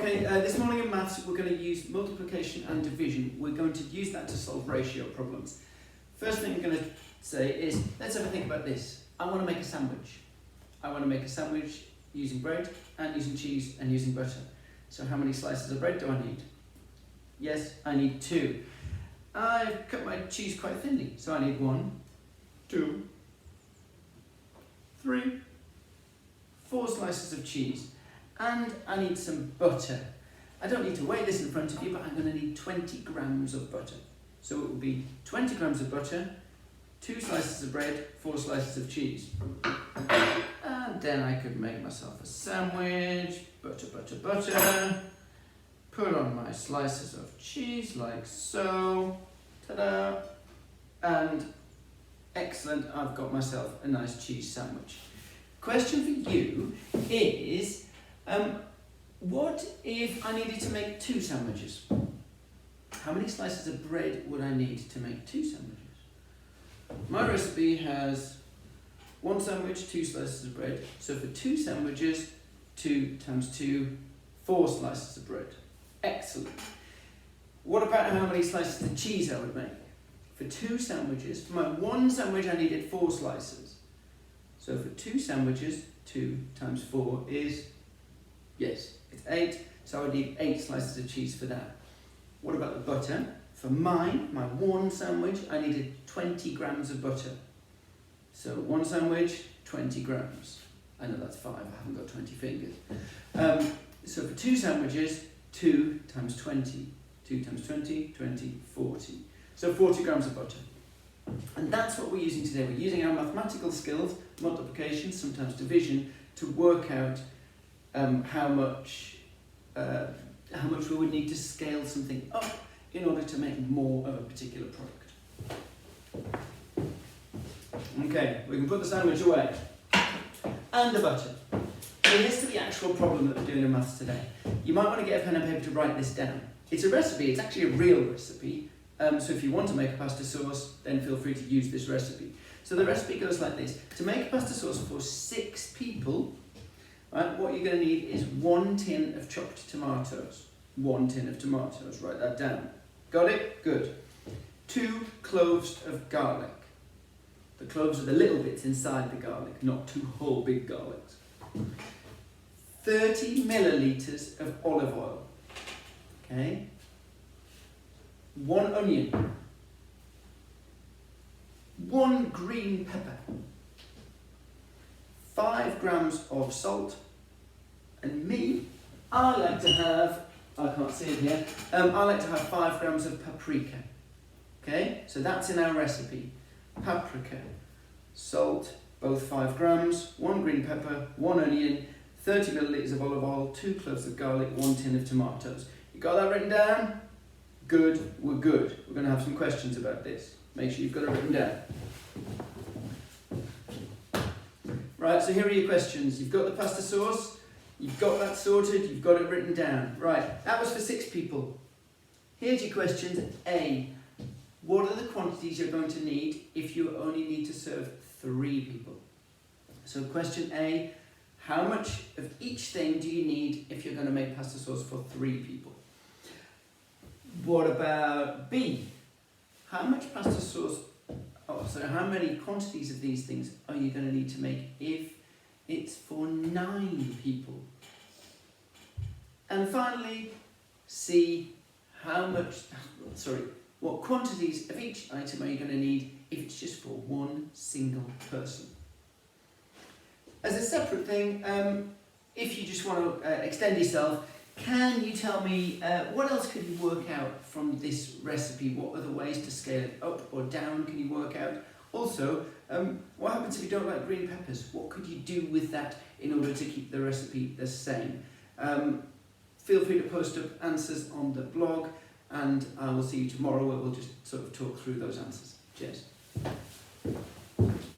Okay, this morning in maths we're going to use multiplication and division. We're going to use that to solve ratio problems. First thing I'm going to say is, let's have a think about this. I want to make a sandwich. I want to make a sandwich using bread and using cheese and using butter. So how many slices of bread do I need? Yes, I need 2. I've cut my cheese quite thinly, so I need 1, 2, 3, 4 slices of cheese. And I need some butter. I don't need to weigh this in front of you, but I'm going to need 20 grams of butter. So it will be 20 grams of butter, 2 slices of bread, 4 slices of cheese. And then I could make myself a sandwich, butter, butter, butter. Put on my slices of cheese like so. Ta-da! And excellent, I've got myself a nice cheese sandwich. Question for you is, what if I needed to make 2 sandwiches? How many slices of bread would I need to make 2 sandwiches? My recipe has 1 sandwich, 2 slices of bread. So for 2 sandwiches, 2 times 2, 4 slices of bread. Excellent. What about how many slices of cheese I would make? For 2 sandwiches, for my 1 sandwich I needed 4 slices. So for 2 sandwiches, 2 times 4 is, yes, it's 8. So I would need 8 slices of cheese for that. What about the butter? For mine, my 1 sandwich, I needed 20 grams of butter. So 1 sandwich, 20 grams. I know that's 5, I haven't got 20 fingers. So for 2 sandwiches, 2 times 20. 2 times 20, 20, 40. So 40 grams of butter. And that's what we're using today. We're using our mathematical skills, multiplication, sometimes division, to work out how much we would need to scale something up in order to make more of a particular product. Okay, we can put the sandwich away. And the butter. So here's the actual problem that we're doing in maths today. You might want to get a pen and paper to write this down. It's a recipe, it's actually a real recipe. So if you want to make a pasta sauce, then feel free to use this recipe. So the recipe goes like this. To make a pasta sauce for 6 people, right, what you're going to need is 1 tin of chopped tomatoes. 1 tin of tomatoes, write that down. Got it? Good. 2 cloves of garlic. The cloves are the little bits inside the garlic, not 2 whole big garlics. 30 millilitres of olive oil. Okay? 1 onion. 1 green pepper. 5 grams of salt. And me, I like to have, I can't see it here, I like to have 5 grams of paprika. Okay, so that's in our recipe. Paprika, salt, both 5 grams, 1 green pepper, 1 onion, 30 millilitres of olive oil, 2 cloves of garlic, 1 tin of tomatoes. You got that written down? Good, we're good. We're going to have some questions about this. Make sure you've got it written down. Right, so here are your questions. You've got the pasta sauce, you've got that sorted, you've got it written down. Right, that was for 6 people. Here's your questions. A, what are the quantities you're going to need if you only need to serve 3 people? So question A, how much of each thing do you need if you're going to make pasta sauce for 3 people? What about B? How much pasta sauce, how many quantities of these things are you going to need to make if it's for 9 people? And finally, C, what quantities of each item are you going to need if it's just for 1 single person? As a separate thing, if you just want to extend yourself, can you tell me what else could you work out from this recipe? What other ways to scale it up or down can you work out? Also, what happens if you don't like green peppers? What could you do with that in order to keep the recipe the same? Feel free to post up answers on the blog, and I will see you tomorrow where we'll just sort of talk through those answers. Cheers.